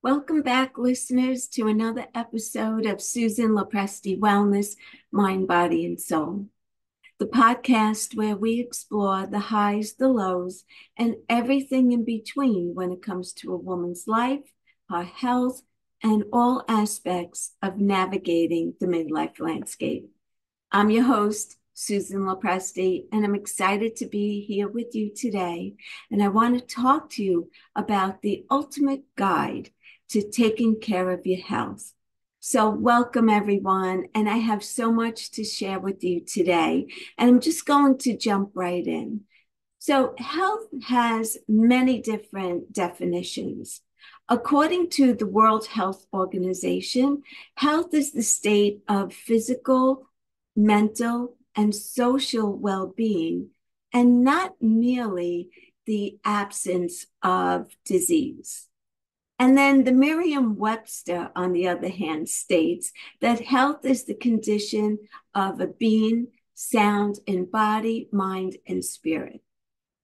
Welcome back, listeners, to another episode of Susan Lopresti Wellness, Mind, Body, and Soul, the podcast where we explore the highs, the lows, and everything in between when it comes to a woman's life, her health, and all aspects of navigating the midlife landscape. I'm your host, Susan Lopresti, and I'm excited to be here with you today. And I want to talk to you about the ultimate guide to taking care of your health. So welcome everyone. And I have so much to share with you today. And I'm just going to jump right in. So health has many different definitions. According to the World Health Organization, health is the state of physical, mental, and social well-being, and not merely the absence of disease. And then the Merriam-Webster, on the other hand, states that health is the condition of a being sound in body, mind, and spirit.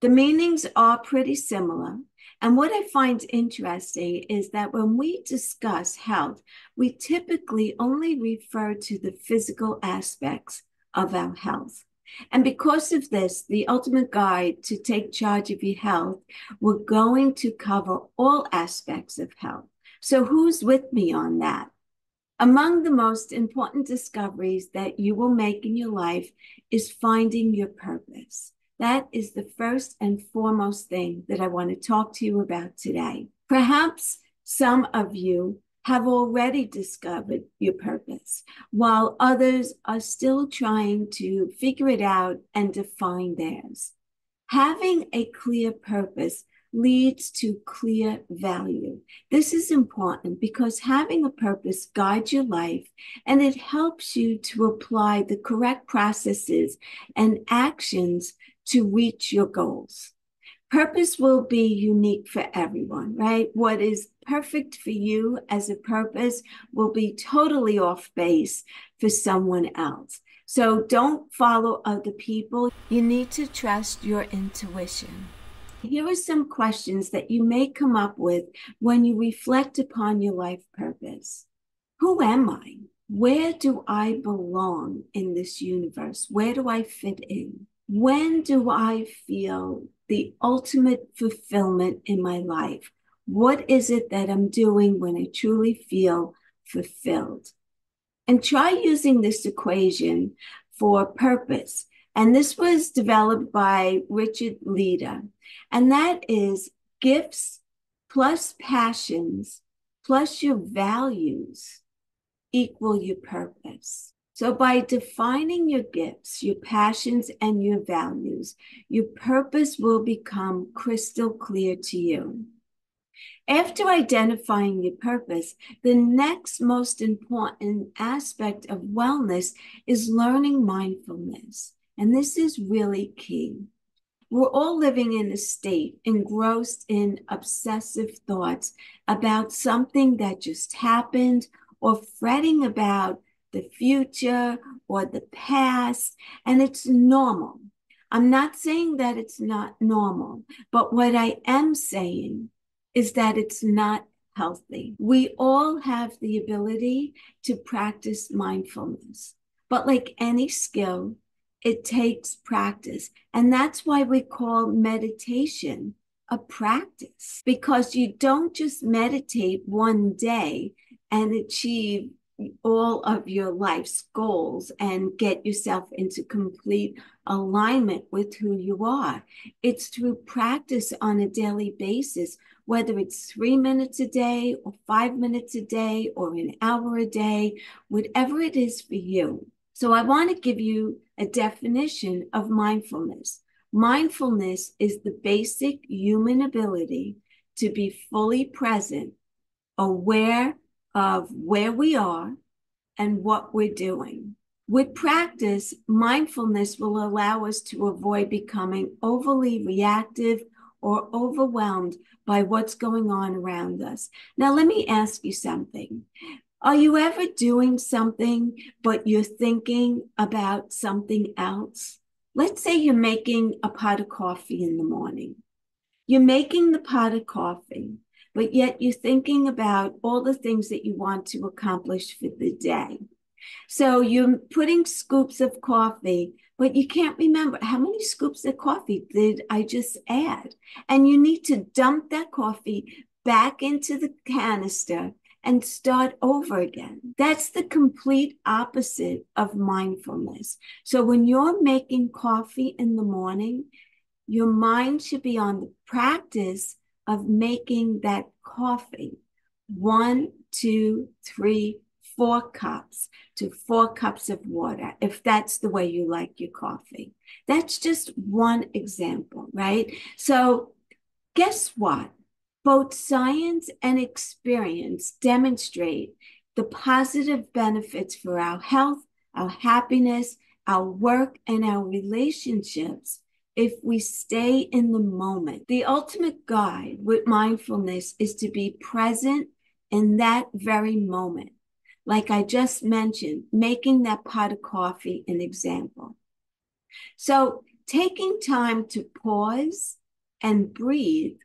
The meanings are pretty similar. And what I find interesting is that when we discuss health, we typically only refer to the physical aspects of our health. And because of this, the ultimate guide to take charge of your health, we're going to cover all aspects of health. So who's with me on that? Among the most important discoveries that you will make in your life is finding your purpose. That is the first and foremost thing that I want to talk to you about today. Perhaps some of you have already discovered your purpose, while others are still trying to figure it out and define theirs. Having a clear purpose leads to clear value. This is important because having a purpose guides your life and it helps you to apply the correct processes and actions to reach your goals. Purpose will be unique for everyone, right? What is perfect for you as a purpose will be totally off base for someone else. So don't follow other people. You need to trust your intuition. Here are some questions that you may come up with when you reflect upon your life purpose. Who am I? Where do I belong in this universe? Where do I fit in? When do I feel the ultimate fulfillment in my life? What is it that I'm doing when I truly feel fulfilled? And try using this equation for purpose. And this was developed by Richard Leder. And that is gifts plus passions plus your values equal your purpose. So by defining your gifts, your passions, and your values, your purpose will become crystal clear to you. After identifying your purpose, the next most important aspect of wellness is learning mindfulness. And this is really key. We're all living in a state engrossed in obsessive thoughts about something that just happened or fretting about the future or the past, and it's normal. I'm not saying that it's not normal, but what I am saying is that it's not healthy. We all have the ability to practice mindfulness, but like any skill, it takes practice. And that's why we call meditation a practice, because you don't just meditate one day and achieve all of your life's goals and get yourself into complete alignment with who you are. It's through practice on a daily basis, whether it's 3 minutes a day or 5 minutes a day or an hour a day, whatever it is for you. So I want to give you a definition of mindfulness. Mindfulness is the basic human ability to be fully present, aware of where we are and what we're doing. With practice, mindfulness will allow us to avoid becoming overly reactive or overwhelmed by what's going on around us. Now, let me ask you something. Are you ever doing something, but you're thinking about something else? Let's say you're making a pot of coffee in the morning. You're making the pot of coffee, but yet you're thinking about all the things that you want to accomplish for the day. So you're putting scoops of coffee, but you can't remember how many scoops of coffee did I just add? And you need to dump that coffee back into the canister and start over again. That's the complete opposite of mindfulness. So when you're making coffee in the morning, your mind should be on the practice of making that coffee. 1, 2, 3, 4 cups to 4 cups of water, if that's the way you like your coffee. That's just one example, right? So guess what? Both science and experience demonstrate the positive benefits for our health, our happiness, our work, and our relationships if we stay in the moment. The ultimate guide with mindfulness is to be present in that very moment. Like I just mentioned, making that pot of coffee an example. So taking time to pause and breathe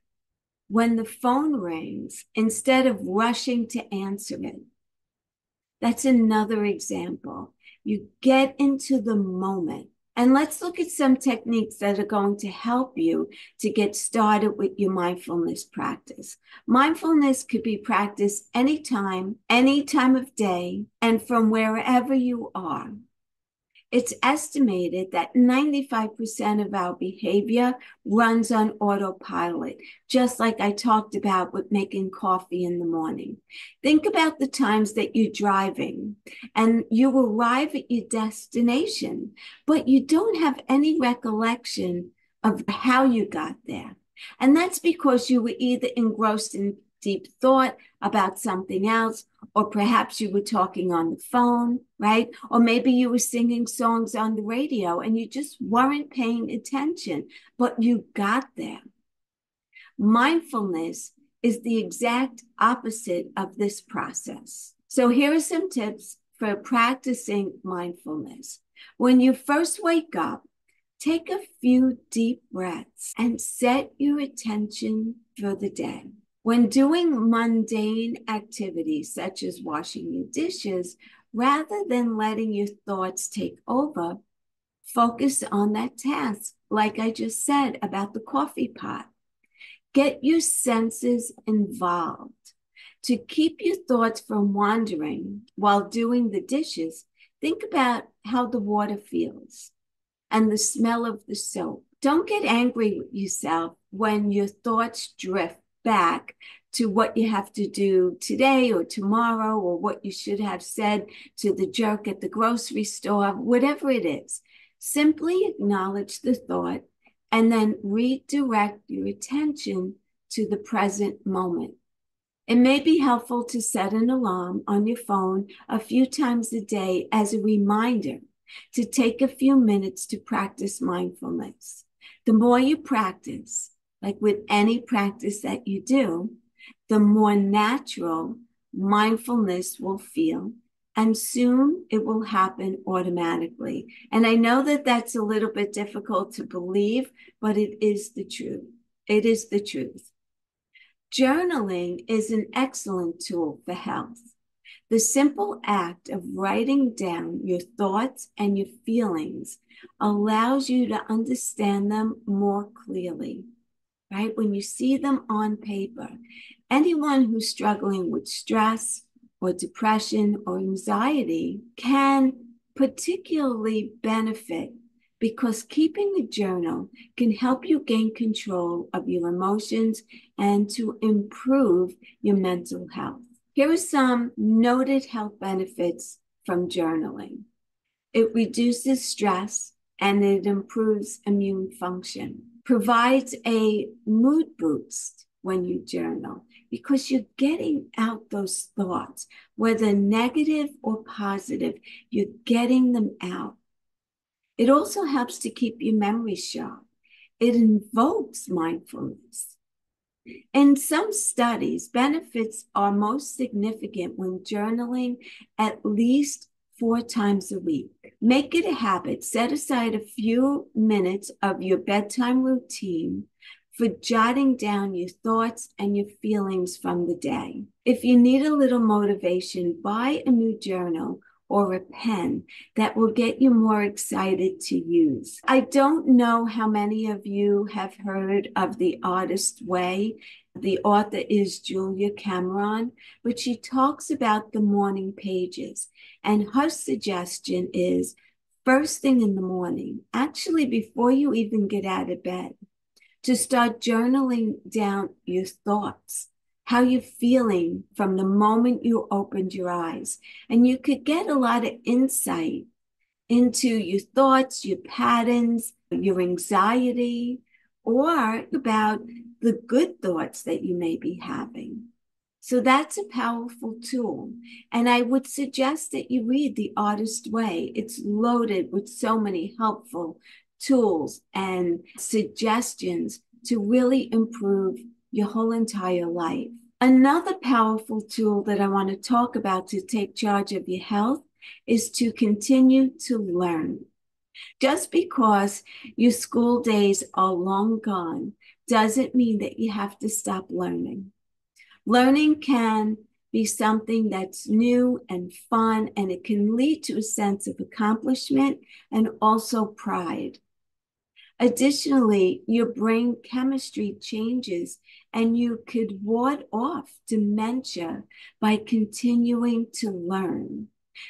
when the phone rings instead of rushing to answer it. That's another example. You get into the moment. And let's look at some techniques that are going to help you to get started with your mindfulness practice. Mindfulness could be practiced anytime, any time of day, and from wherever you are. It's estimated that 95% of our behavior runs on autopilot, just like I talked about with making coffee in the morning. Think about the times that you're driving and you arrive at your destination, but you don't have any recollection of how you got there. And that's because you were either engrossed in deep thought about something else, or perhaps you were talking on the phone, right? Or maybe you were singing songs on the radio and you just weren't paying attention, but you got there. Mindfulness is the exact opposite of this process. So here are some tips for practicing mindfulness. When you first wake up, take a few deep breaths and set your attention for the day. When doing mundane activities such as washing your dishes, rather than letting your thoughts take over, focus on that task, like I just said about the coffee pot. Get your senses involved. To keep your thoughts from wandering while doing the dishes, think about how the water feels and the smell of the soap. Don't get angry with yourself when your thoughts drift back to what you have to do today or tomorrow, or what you should have said to the jerk at the grocery store, whatever it is. Simply acknowledge the thought and then redirect your attention to the present moment. It may be helpful to set an alarm on your phone a few times a day as a reminder to take a few minutes to practice mindfulness. The more you practice, like with any practice that you do, the more natural mindfulness will feel, and soon it will happen automatically. And I know that that's a little bit difficult to believe, but it is the truth. It is the truth. Journaling is an excellent tool for health. The simple act of writing down your thoughts and your feelings allows you to understand them more clearly, right? When you see them on paper, anyone who's struggling with stress or depression or anxiety can particularly benefit, because keeping a journal can help you gain control of your emotions and to improve your mental health. Here are some noted health benefits from journaling. It reduces stress and it improves immune function. Provides a mood boost when you journal, because you're getting out those thoughts, whether negative or positive, you're getting them out. It also helps to keep your memory sharp. It invokes mindfulness. In some studies, benefits are most significant when journaling at least 4 times a week. Make it a habit. Set aside a few minutes of your bedtime routine for jotting down your thoughts and your feelings from the day. If you need a little motivation, buy a new journal or a pen that will get you more excited to use. I don't know how many of you have heard of The Artist Way. The author is Julia Cameron, but she talks about the morning pages. And her suggestion is first thing in the morning, actually before you even get out of bed, to start journaling down your thoughts, how you're feeling from the moment you opened your eyes. And you could get a lot of insight into your thoughts, your patterns, your anxiety, or about the good thoughts that you may be having. So that's a powerful tool. And I would suggest that you read The Artist Way. It's loaded with so many helpful tools and suggestions to really improve your whole entire life. Another powerful tool that I want to talk about to take charge of your health is to continue to learn. Just because your school days are long gone doesn't mean that you have to stop learning. Learning can be something that's new and fun, and it can lead to a sense of accomplishment and also pride. Additionally, your brain chemistry changes and you could ward off dementia by continuing to learn.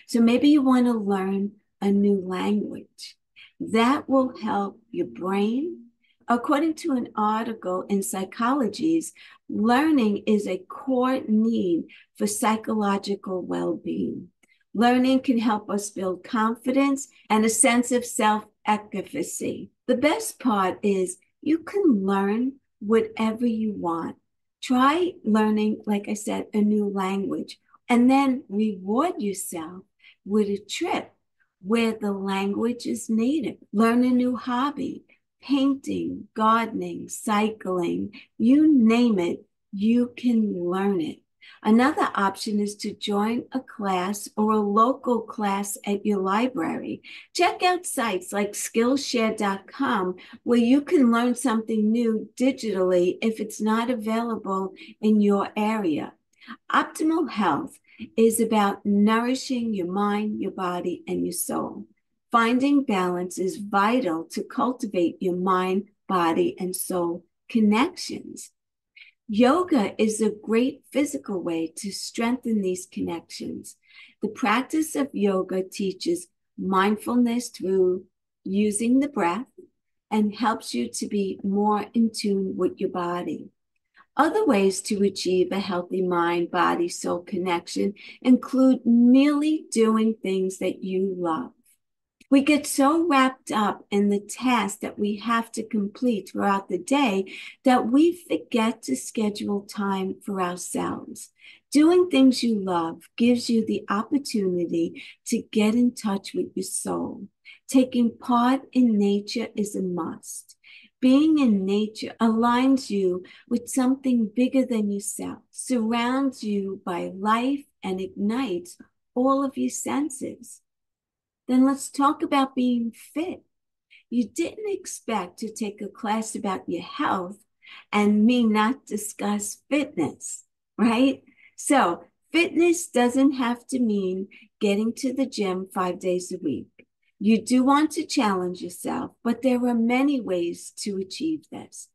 So maybe you want to learn a new language. That will help your brain. According to an article in Psychologies, learning is a core need for psychological well-being. Learning can help us build confidence and a sense of self-efficacy. The best part is you can learn whatever you want. Try learning, like I said, a new language, and then reward yourself with a trip where the language is native. Learn a new hobby, painting, gardening, cycling, you name it, you can learn it. Another option is to join a class or a local class at your library. Check out sites like Skillshare.com where you can learn something new digitally if it's not available in your area. Optimal health is about nourishing your mind, your body, and your soul. Finding balance is vital to cultivate your mind, body, and soul connections. Yoga is a great physical way to strengthen these connections. The practice of yoga teaches mindfulness through using the breath and helps you to be more in tune with your body. Other ways to achieve a healthy mind, body, soul connection include merely doing things that you love. We get so wrapped up in the tasks that we have to complete throughout the day that we forget to schedule time for ourselves. Doing things you love gives you the opportunity to get in touch with your soul. Taking part in nature is a must. Being in nature aligns you with something bigger than yourself, surrounds you by life, and ignites all of your senses. Then let's talk about being fit. You didn't expect to take a class about your health and me not discuss fitness, right? So fitness doesn't have to mean getting to the gym 5 days a week. You do want to challenge yourself, but there are many ways to achieve this.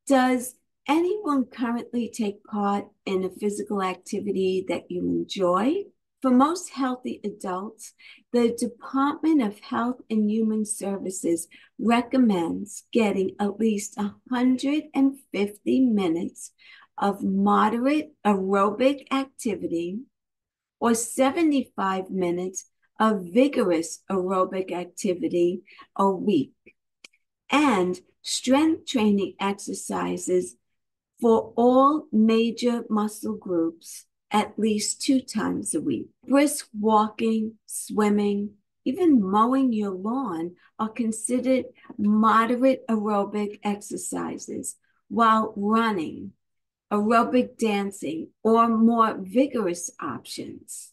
Does anyone currently take part in a physical activity that you enjoy? For most healthy adults, the Department of Health and Human Services recommends getting at least 150 minutes of moderate aerobic activity or 75 minutes of vigorous aerobic activity a week, and strength training exercises for all major muscle groups at least 2 times a week. Brisk walking, swimming, even mowing your lawn are considered moderate aerobic exercises, while running, aerobic dancing, or more vigorous options.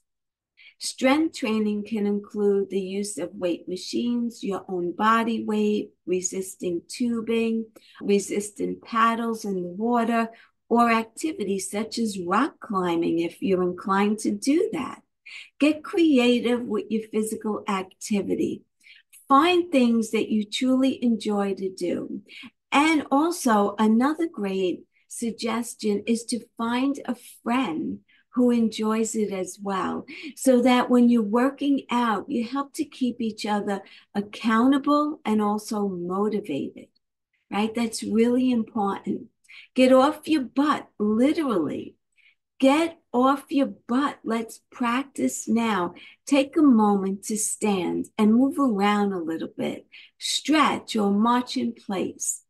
Strength training can include the use of weight machines, your own body weight, resisting tubing, resistant paddles in the water, or activities such as rock climbing if you're inclined to do that. Get creative with your physical activity. Find things that you truly enjoy to do. And also, another great suggestion is to find a friend who enjoys it as well, so that when you're working out, you help to keep each other accountable and also motivated, right? That's really important. Get off your butt, literally. Get off your butt. Let's practice now. Take a moment to stand and move around a little bit. Stretch or march in place.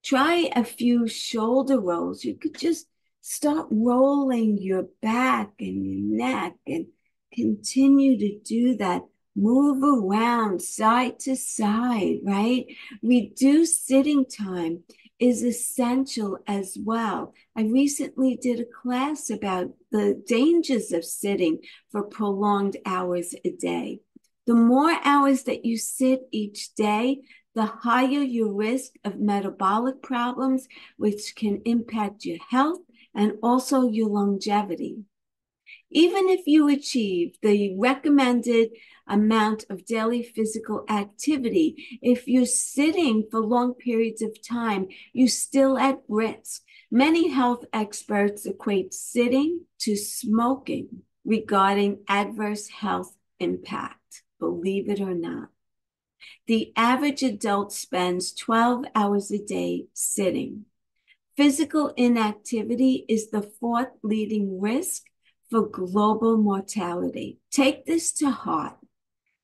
Try a few shoulder rolls. You could just start rolling your back and your neck and continue to do that. Move around side to side, right? Reduce sitting time is essential as well. I recently did a class about the dangers of sitting for prolonged hours a day. The more hours that you sit each day, the higher your risk of metabolic problems, which can impact your health and also your longevity. Even if you achieve the recommended amount of daily physical activity, if you're sitting for long periods of time, you're still at risk. Many health experts equate sitting to smoking regarding adverse health impact, believe it or not. The average adult spends 12 hours a day sitting. Physical inactivity is the fourth leading risk for global mortality. Take this to heart.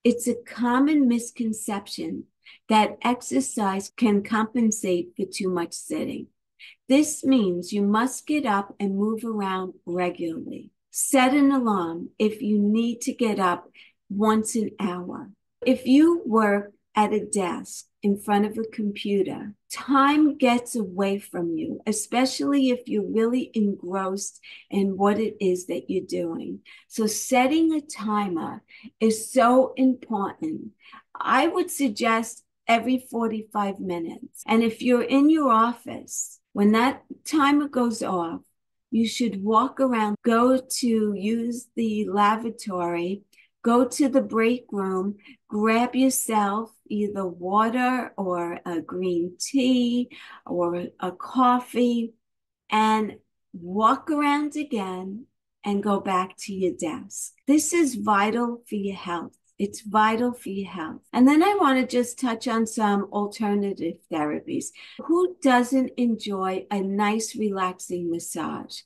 It's a common misconception that exercise can compensate for too much sitting. This means you must get up and move around regularly. Set an alarm if you need to get up once an hour. If you work at a desk in front of a computer, time gets away from you, especially if you're really engrossed in what it is that you're doing. So setting a timer is so important. I would suggest every 45 minutes. And if you're in your office, when that timer goes off, you should walk around, go to use the lavatory, go to the break room, grab yourself either water or a green tea or a coffee, and walk around again and go back to your desk. This is vital for your health. It's vital for your health. And then I want to just touch on some alternative therapies. Who doesn't enjoy a nice, relaxing massage?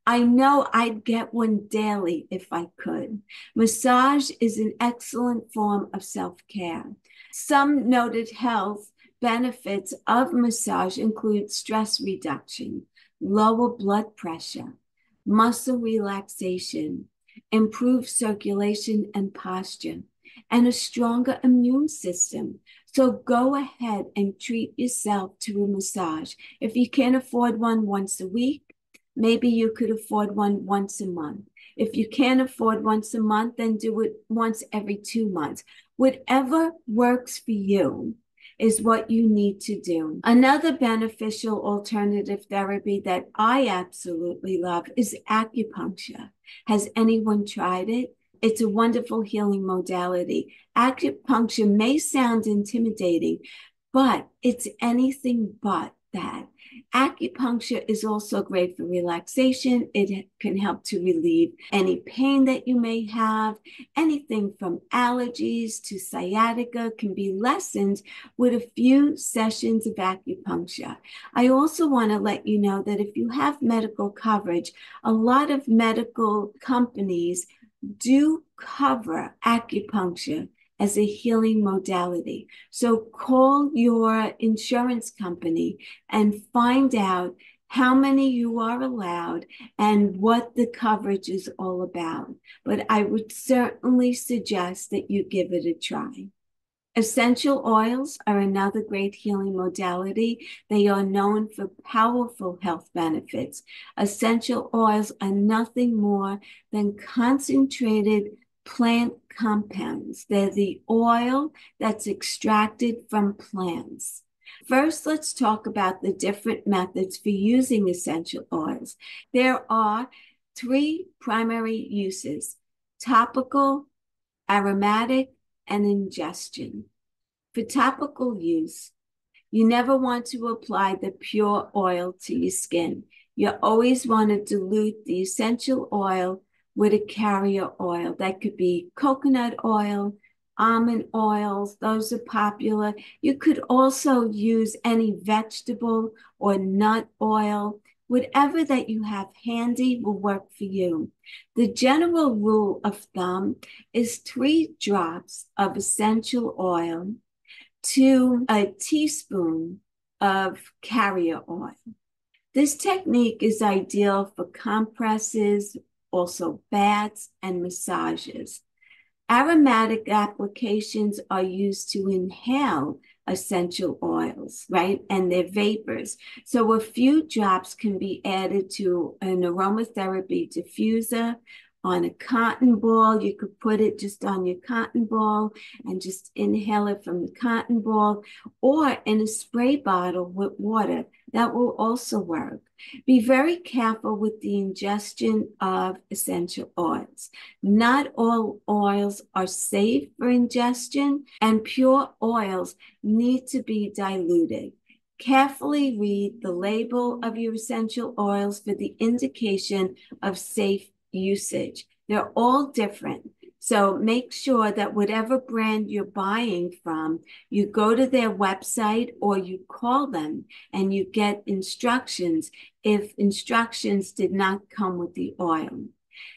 I know I'd get one daily if I could. Massage is an excellent form of self-care. Some noted health benefits of massage include stress reduction, lower blood pressure, muscle relaxation, improved circulation and posture, and a stronger immune system. So go ahead and treat yourself to a massage. If you can't afford one once a week, maybe you could afford one once a month. If you can't afford once a month, then do it once every 2 months. Whatever works for you is what you need to do. Another beneficial alternative therapy that I absolutely love is acupuncture. Has anyone tried it? It's a wonderful healing modality. Acupuncture may sound intimidating, but it's anything but that. Acupuncture is also great for relaxation. It can help to relieve any pain that you may have. Anything from allergies to sciatica can be lessened with a few sessions of acupuncture. I also want to let you know that if you have medical coverage, a lot of medical companies do cover acupuncture as a healing modality. So call your insurance company and find out how many you are allowed and what the coverage is all about. But I would certainly suggest that you give it a try. Essential oils are another great healing modality. They are known for powerful health benefits. Essential oils are nothing more than concentrated plant compounds. They're the oil that's extracted from plants. First, let's talk about the different methods for using essential oils. There are three primary uses: topical, aromatic, and ingestion. For topical use, you never want to apply the pure oil to your skin. You always want to dilute the essential oil with a carrier oil. That could be coconut oil, almond oils, those are popular. You could also use any vegetable or nut oil. Whatever that you have handy will work for you. The general rule of thumb is 3 drops of essential oil to a teaspoon of carrier oil. This technique is ideal for compresses, also baths and massages. Aromatic applications are used to inhale essential oils, right? And they're vapors. So a few drops can be added to an aromatherapy diffuser on a cotton ball. You could put it just on your cotton ball and just inhale it from the cotton ball, or in a spray bottle with water. That will also work. Be very careful with the ingestion of essential oils. Not all oils are safe for ingestion, and pure oils need to be diluted. Carefully read the label of your essential oils for the indication of safe usage. They're all different. So make sure that whatever brand you're buying from, you go to their website or you call them and you get instructions if instructions did not come with the oil.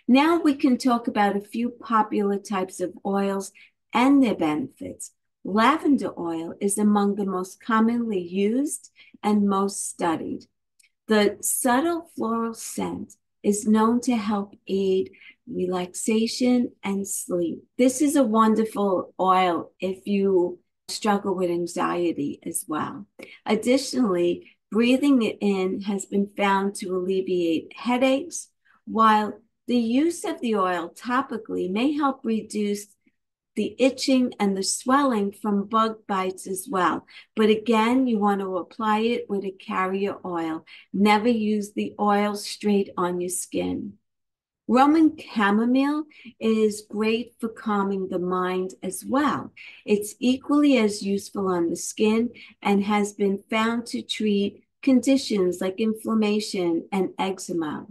Now we can talk about a few popular types of oils and their benefits. Lavender oil is among the most commonly used and most studied. The subtle floral scent is known to help aid relaxation and sleep. This is a wonderful oil if you struggle with anxiety as well. Additionally, breathing it in has been found to alleviate headaches, while the use of the oil topically may help reduce the itching and the swelling from bug bites as well. But again, you want to apply it with a carrier oil. Never use the oil straight on your skin. Roman chamomile is great for calming the mind as well. It's equally as useful on the skin and has been found to treat conditions like inflammation and eczema.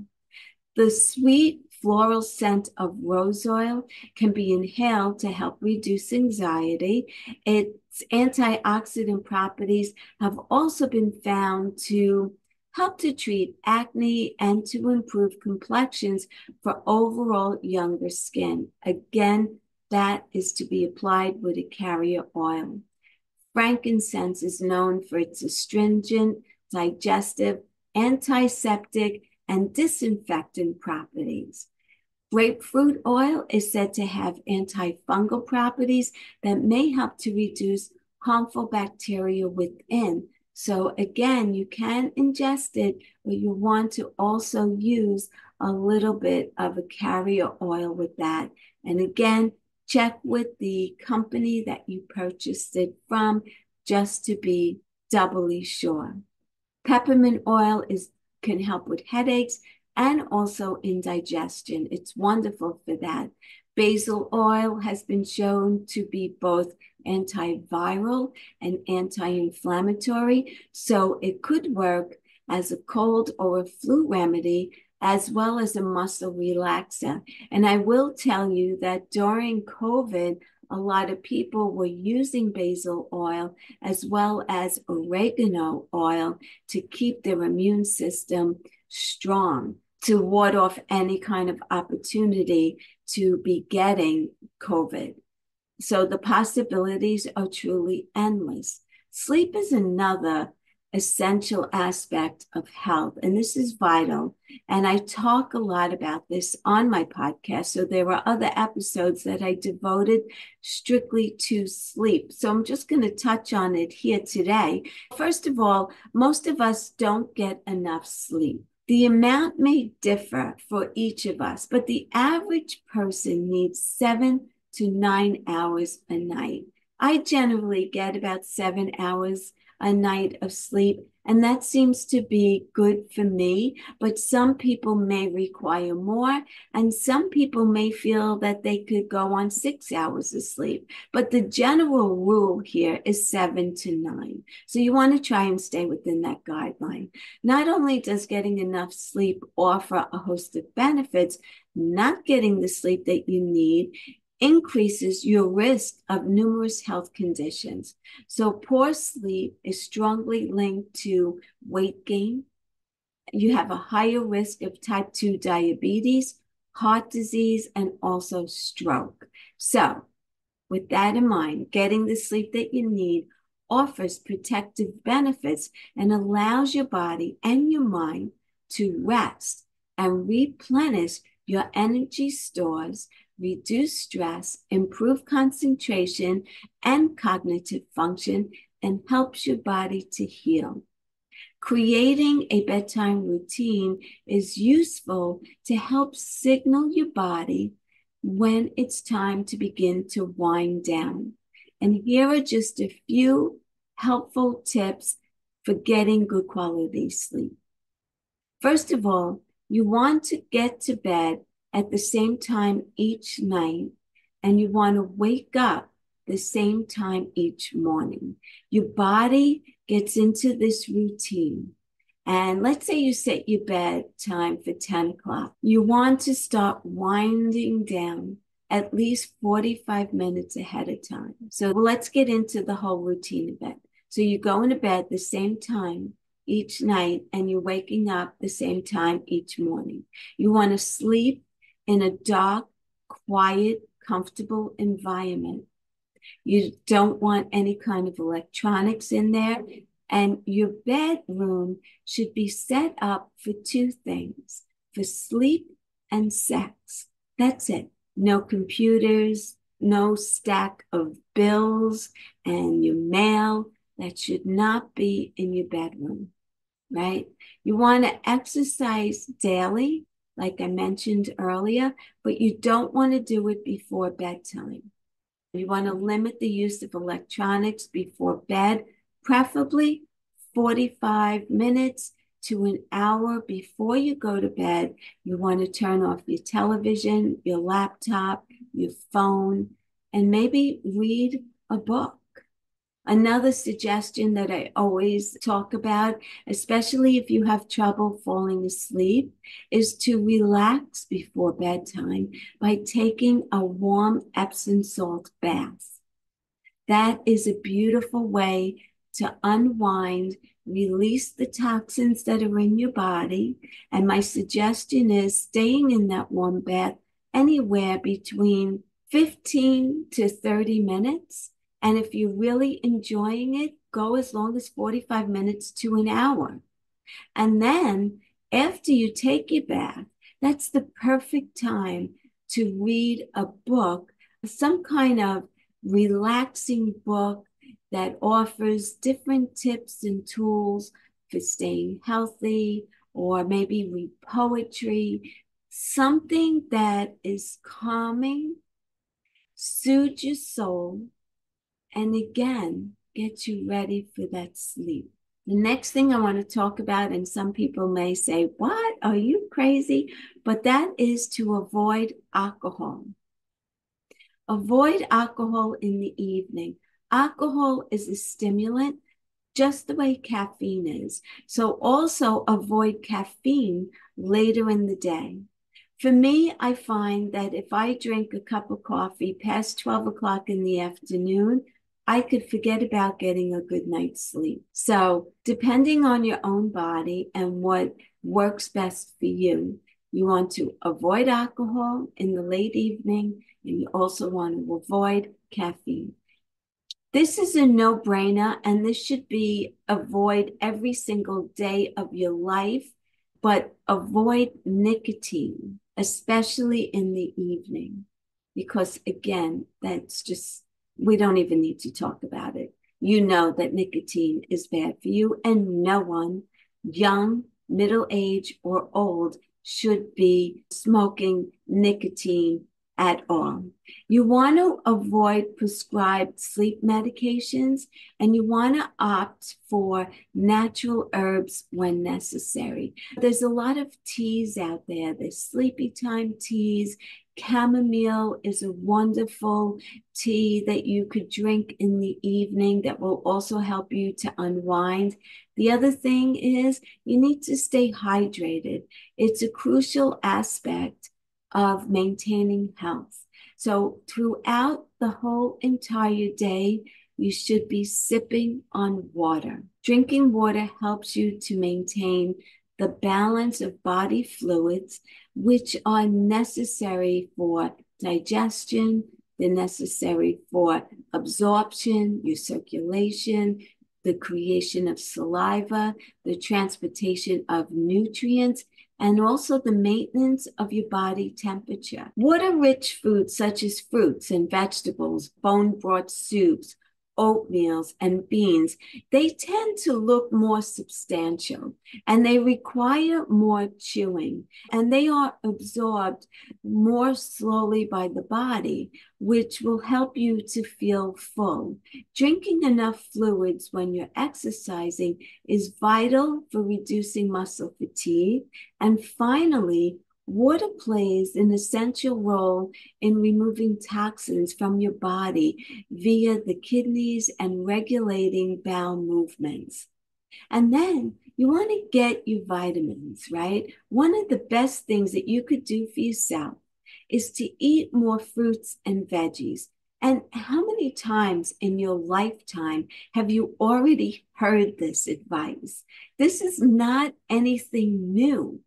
The sweet floral scent of rose oil can be inhaled to help reduce anxiety. Its antioxidant properties have also been found to help to treat acne and to improve complexions for overall younger skin. Again, that is to be applied with a carrier oil. Frankincense is known for its astringent, digestive, antiseptic, and disinfectant properties. Grapefruit oil is said to have antifungal properties that may help to reduce harmful bacteria within. So again, you can ingest it, but you want to also use a little bit of a carrier oil with that. And again, check with the company that you purchased it from just to be doubly sure. Peppermint oil can help with headaches and also indigestion. It's wonderful for that. Basil oil has been shown to be both antiviral and anti-inflammatory, so it could work as a cold or a flu remedy as well as a muscle relaxer. And I will tell you that during COVID, a lot of people were using basil oil as well as oregano oil to keep their immune system strong, to ward off any kind of opportunity to be getting COVID. So the possibilities are truly endless. Sleep is another essential aspect of health, and this is vital. And I talk a lot about this on my podcast. So there are other episodes that I devoted strictly to sleep. So I'm just going to touch on it here today. First of all, most of us don't get enough sleep. The amount may differ for each of us, but the average person needs 7 to 9 hours a night. I generally get about 7 hours a night of sleep, and that seems to be good for me. But some people may require more, and some people may feel that they could go on 6 hours of sleep. But the general rule here is 7 to 9. So you want to try and stay within that guideline. Not only does getting enough sleep offer a host of benefits, not getting the sleep that you need increases your risk of numerous health conditions. So poor sleep is strongly linked to weight gain. You have a higher risk of type 2 diabetes, heart disease, and also stroke. So with that in mind, getting the sleep that you need offers protective benefits and allows your body and your mind to rest and replenish your energy stores, reduce stress, improve concentration and cognitive function, and helps your body to heal. Creating a bedtime routine is useful to help signal your body when it's time to begin to wind down. And here are just a few helpful tips for getting good quality sleep. First of all, you want to get to bed at the same time each night, and you want to wake up the same time each morning. Your body gets into this routine. And let's say you set your bedtime for 10 o'clock. You want to start winding down at least 45 minutes ahead of time. So let's get into the whole routine of it. So you go into bed the same time each night, and you're waking up the same time each morning. You want to sleep in a dark, quiet, comfortable environment. You don't want any kind of electronics in there. And your bedroom should be set up for two things, for sleep and sex. That's it. No computers, no stack of bills and your mail. That should not be in your bedroom, right? You want to exercise daily, like I mentioned earlier, but you don't want to do it before bedtime. You want to limit the use of electronics before bed, preferably 45 minutes to an hour before you go to bed. You want to turn off your television, your laptop, your phone, and maybe read a book. Another suggestion that I always talk about, especially if you have trouble falling asleep, is to relax before bedtime by taking a warm Epsom salt bath. That is a beautiful way to unwind, release the toxins that are in your body. And my suggestion is staying in that warm bath anywhere between 15 to 30 minutes. And if you're really enjoying it, go as long as 45 minutes to an hour. And then after you take your bath, that's the perfect time to read a book, some kind of relaxing book that offers different tips and tools for staying healthy, or maybe read poetry, something that is calming, soothes your soul, and again, get you ready for that sleep. The next thing I want to talk about, and some people may say, what? Are you crazy? But that is to avoid alcohol. Avoid alcohol in the evening. Alcohol is a stimulant, just the way caffeine is. So also avoid caffeine later in the day. For me, I find that if I drink a cup of coffee past 12 o'clock in the afternoon, I could forget about getting a good night's sleep. So depending on your own body and what works best for you, you want to avoid alcohol in the late evening, and you also want to avoid caffeine. This is a no-brainer, and this should be avoid every single day of your life, but avoid nicotine, especially in the evening, because again, that's just, we don't even need to talk about it. You know that nicotine is bad for you, and no one, young, middle age, or old should be smoking nicotine at all. You want to avoid prescribed sleep medications, and you want to opt for natural herbs when necessary. There's a lot of teas out there. There's sleepy time teas. Chamomile is a wonderful tea that you could drink in the evening that will also help you to unwind. The other thing is you need to stay hydrated. It's a crucial aspect of maintaining health. So throughout the whole entire day, you should be sipping on water. Drinking water helps you to maintain the balance of body fluids, which are necessary for digestion, they're necessary for absorption, your circulation, the creation of saliva, the transportation of nutrients, and also the maintenance of your body temperature. Water-rich foods such as fruits and vegetables, bone-broth soups, oatmeals, and beans, they tend to look more substantial and they require more chewing, and they are absorbed more slowly by the body, which will help you to feel full. Drinking enough fluids when you're exercising is vital for reducing muscle fatigue. And finally, water plays an essential role in removing toxins from your body via the kidneys and regulating bowel movements. And then you want to get your vitamins, right? One of the best things that you could do for yourself is to eat more fruits and veggies. And how many times in your lifetime have you already heard this advice? This is not anything new.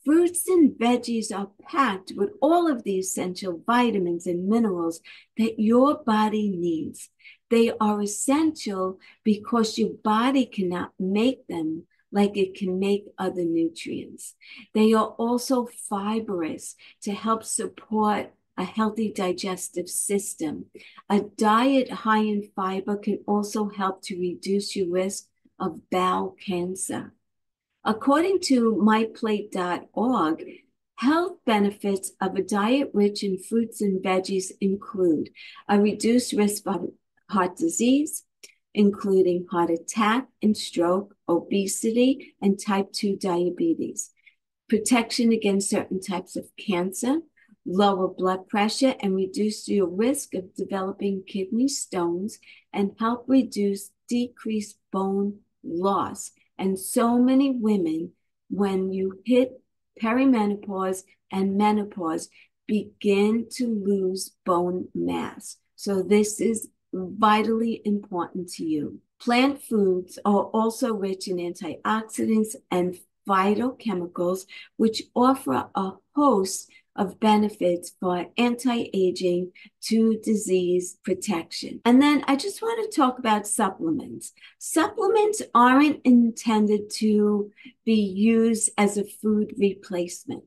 Fruits and veggies are packed with all of the essential vitamins and minerals that your body needs. They are essential because your body cannot make them like it can make other nutrients. They are also fibrous to help support a healthy digestive system. A diet high in fiber can also help to reduce your risk of bowel cancer. According to myplate.org, health benefits of a diet rich in fruits and veggies include a reduced risk of heart disease, including heart attack and stroke, obesity, and type 2 diabetes, protection against certain types of cancer, lower blood pressure, and reduce your risk of developing kidney stones, and help decrease bone loss. And so many women, when you hit perimenopause and menopause, begin to lose bone mass. So this is vitally important to you. Plant foods are also rich in antioxidants and phytochemicals, which offer a host of benefits for anti-aging to disease protection. And then I just want to talk about supplements. Supplements aren't intended to be used as a food replacement.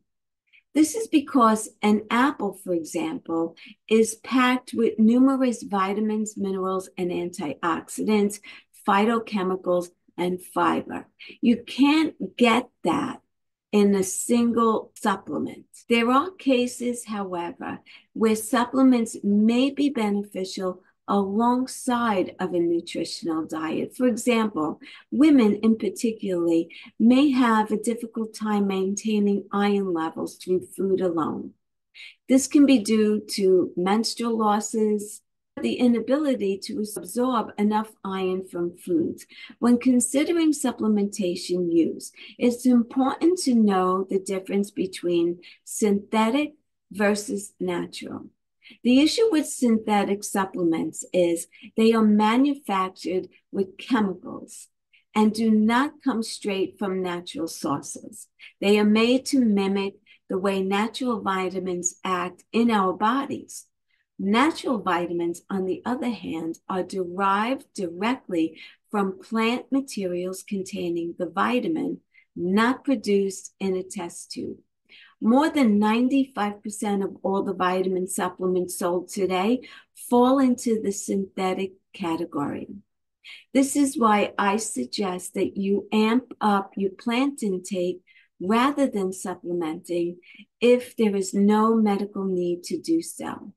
This is because an apple, for example, is packed with numerous vitamins, minerals, and antioxidants, phytochemicals, and fiber. You can't get that in a single supplement. There are cases, however, where supplements may be beneficial alongside of a nutritional diet. For example, women in particular may have a difficult time maintaining iron levels through food alone. This can be due to menstrual losses, the inability to absorb enough iron from foods. When considering supplementation use, it's important to know the difference between synthetic versus natural. The issue with synthetic supplements is they are manufactured with chemicals and do not come straight from natural sources. They are made to mimic the way natural vitamins act in our bodies. Natural vitamins, on the other hand, are derived directly from plant materials containing the vitamin, not produced in a test tube. More than 95% of all the vitamin supplements sold today fall into the synthetic category. This is why I suggest that you amp up your plant intake rather than supplementing if there is no medical need to do so.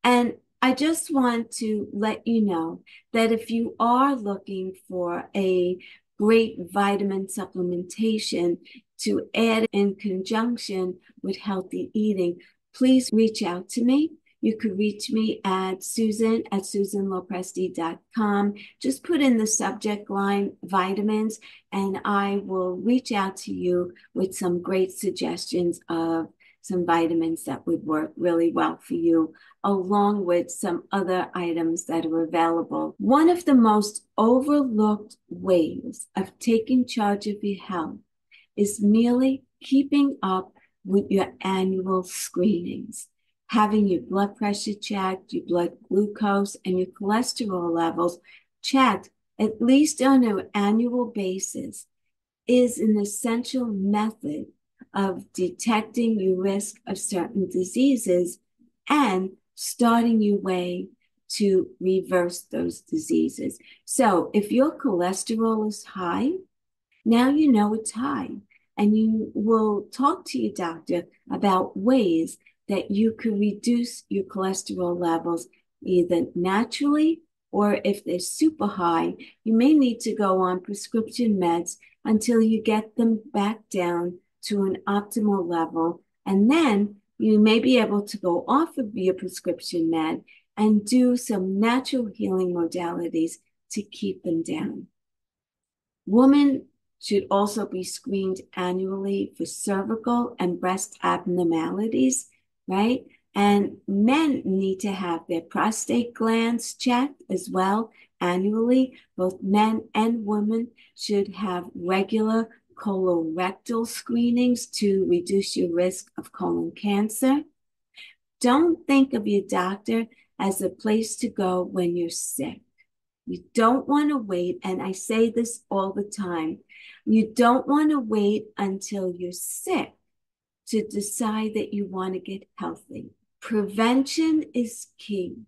And I just want to let you know that if you are looking for a great vitamin supplementation to add in conjunction with healthy eating, please reach out to me. You could reach me at susan@susanlopresti.com. Just put in the subject line vitamins, and I will reach out to you with some great suggestions of some vitamins that would work really well for you, along with some other items that are available. One of the most overlooked ways of taking charge of your health is merely keeping up with your annual screenings, having your blood pressure checked, your blood glucose, and your cholesterol levels checked at least on an annual basis is an essential method of detecting your risk of certain diseases and starting your way to reverse those diseases. So if your cholesterol is high, now you know it's high, and you will talk to your doctor about ways that you can reduce your cholesterol levels either naturally, or if they're super high, you may need to go on prescription meds until you get them back down to an optimal level. And then you may be able to go off of your prescription med and do some natural healing modalities to keep them down. Women should also be screened annually for cervical and breast abnormalities, right? And men need to have their prostate glands checked as well annually. Both men and women should have regular colorectal screenings to reduce your risk of colon cancer. Don't think of your doctor as a place to go when you're sick. You don't want to wait, and I say this all the time, you don't want to wait until you're sick to decide that you want to get healthy. Prevention is key.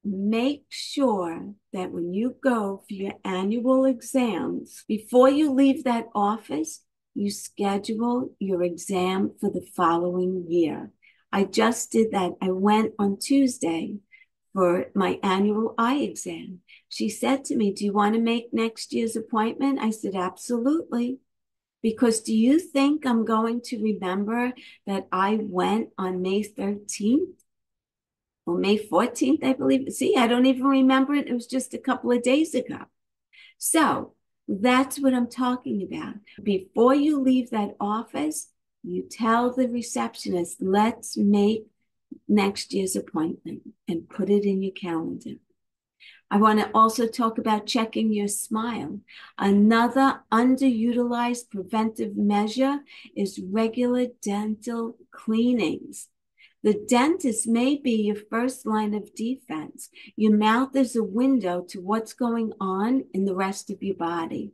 Make sure that when you go for your annual exams, before you leave that office, you schedule your exam for the following year. I just did that. I went on Tuesday for my annual eye exam. She said to me, "Do you want to make next year's appointment?" I said, "Absolutely." Because do you think I'm going to remember that I went on May 13th or May 14th, I believe? See, I don't even remember it. It was just a couple of days ago. So that's what I'm talking about. Before you leave that office, you tell the receptionist, "Let's make next year's appointment," and put it in your calendar. I want to also talk about checking your smile. Another underutilized preventive measure is regular dental cleanings. The dentist may be your first line of defense. Your mouth is a window to what's going on in the rest of your body.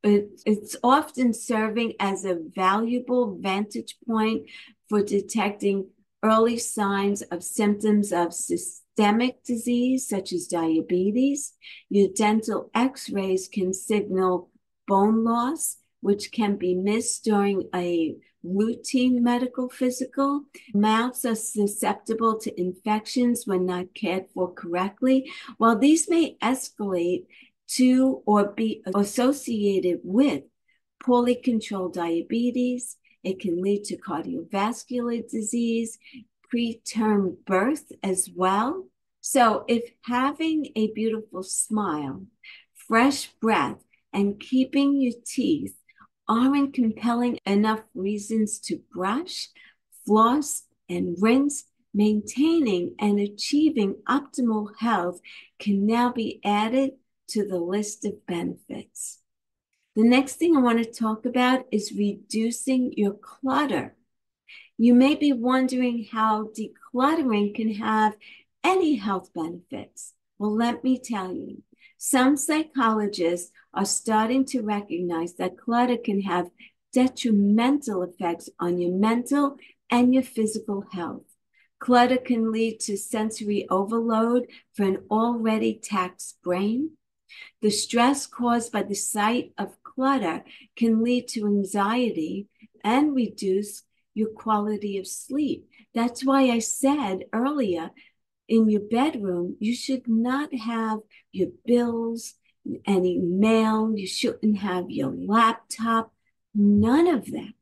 It's often serving as a valuable vantage point for detecting early signs of symptoms of systemic disease, such as diabetes. Your dental x-rays can signal bone loss, which can be missed during a routine medical physical. Mouths are susceptible to infections when not cared for correctly. While these may escalate to or be associated with poorly controlled diabetes, it can lead to cardiovascular disease, preterm birth as well. So if having a beautiful smile, fresh breath, and keeping your teeth aren't compelling enough reasons to brush, floss, and rinse, maintaining and achieving optimal health can now be added to the list of benefits. The next thing I want to talk about is reducing your clutter. You may be wondering how decluttering can have any health benefits. Well, let me tell you, some psychologists are starting to recognize that clutter can have detrimental effects on your mental and your physical health. Clutter can lead to sensory overload for an already taxed brain. The stress caused by the sight of clutter can lead to anxiety and reduce your quality of sleep. That's why I said earlier, in your bedroom, you should not have your bills, any mail, you shouldn't have your laptop, none of that.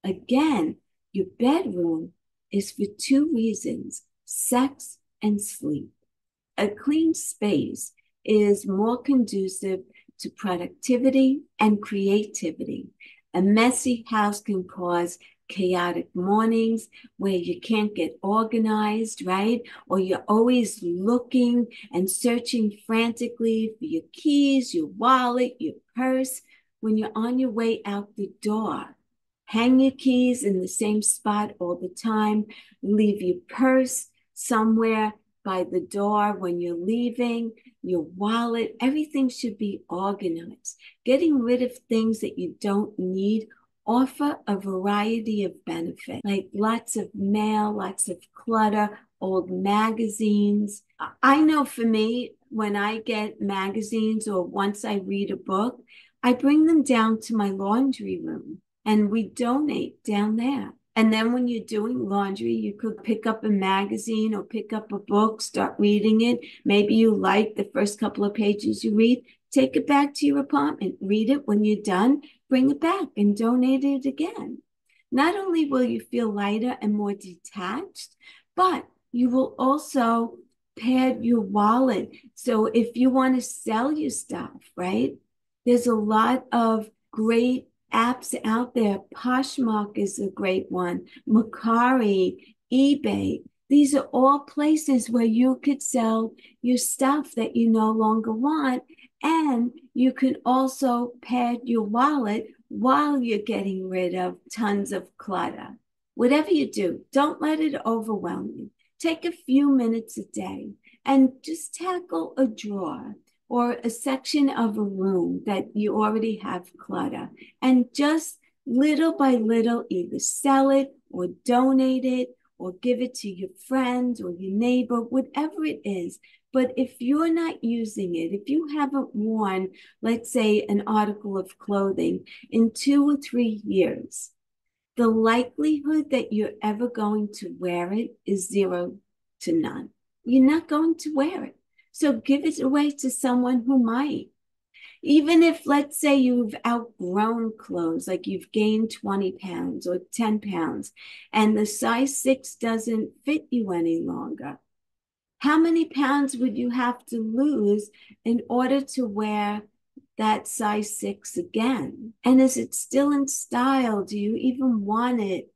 Again, your bedroom is for two reasons: sex and sleep. A clean space is more conducive to productivity and creativity. A messy house can cause chaotic mornings where you can't get organized, right? Or you're always looking and searching frantically for your keys, your wallet, your purse when you're on your way out the door. Hang your keys in the same spot all the time. Leave your purse somewhere by the door when you're leaving, your wallet, everything should be organized. Getting rid of things that you don't need offer a variety of benefits, like lots of mail, lots of clutter, old magazines. I know for me, when I get magazines or once I read a book, I bring them down to my laundry room and we donate down there. And then when you're doing laundry, you could pick up a magazine or pick up a book, start reading it. Maybe you like the first couple of pages you read, take it back to your apartment, read it. When you're done, bring it back and donate it again. Not only will you feel lighter and more detached, but you will also pad your wallet. So if you want to sell your stuff, right? There's a lot of great apps out there. Poshmark is a great one. Mercari, eBay. These are all places where you could sell your stuff that you no longer want. And you can also pad your wallet while you're getting rid of tons of clutter. Whatever you do, don't let it overwhelm you. Take a few minutes a day and just tackle a drawer or a section of a room that you already have clutter, and just little by little either sell it or donate it or give it to your friend or your neighbor, whatever it is. But if you're not using it, if you haven't worn, let's say, an article of clothing in 2 or 3 years, the likelihood that you're ever going to wear it is 0 to none. You're not going to wear it. So give it away to someone who might. Even if, let's say, you've outgrown clothes, like you've gained 20 pounds or 10 pounds, and the size 6 doesn't fit you any longer. How many pounds would you have to lose in order to wear that size 6 again? And is it still in style? Do you even want it?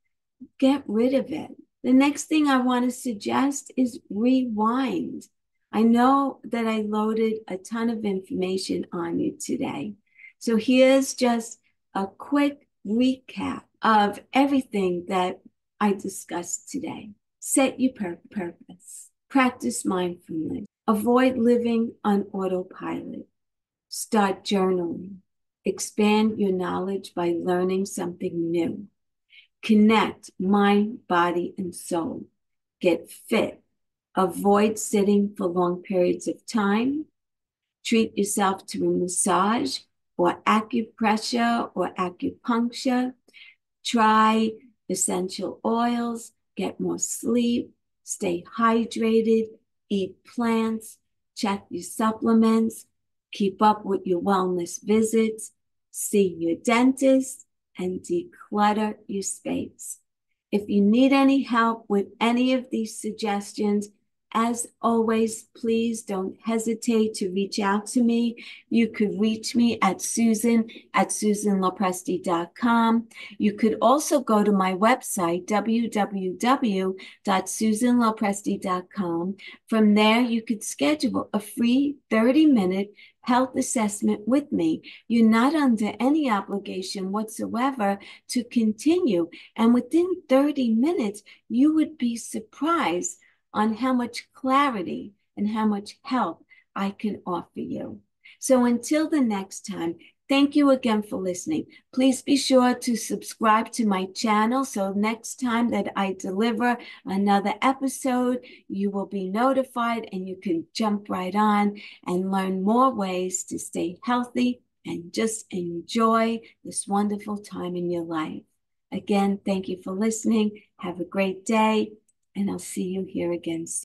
Get rid of it. The next thing I want to suggest is rewind. I know that I loaded a ton of information on you today. So here's just a quick recap of everything that I discussed today. Set your purpose. Practice mindfulness. Avoid living on autopilot. Start journaling. Expand your knowledge by learning something new. Connect mind, body, and soul. Get fit. Avoid sitting for long periods of time. Treat yourself to a massage or acupressure or acupuncture. Try essential oils. Get more sleep. Stay hydrated. Eat plants. Check your supplements. Keep up with your wellness visits. See your dentist and declutter your space. If you need any help with any of these suggestions, as always, please don't hesitate to reach out to me. You could reach me at susanlopresti.com. You could also go to my website, www.susanlopresti.com. From there, you could schedule a free 30-minute health assessment with me. You're not under any obligation whatsoever to continue. And within 30 minutes, you would be surprised on how much clarity and how much help I can offer you. So until the next time, Thank you again for listening. Please be sure to subscribe to my channel so next time that I deliver another episode, you will be notified and you can jump right on and learn more ways to stay healthy and just enjoy this wonderful time in your life. Again, thank you for listening. Have a great day, and I'll see you here again soon.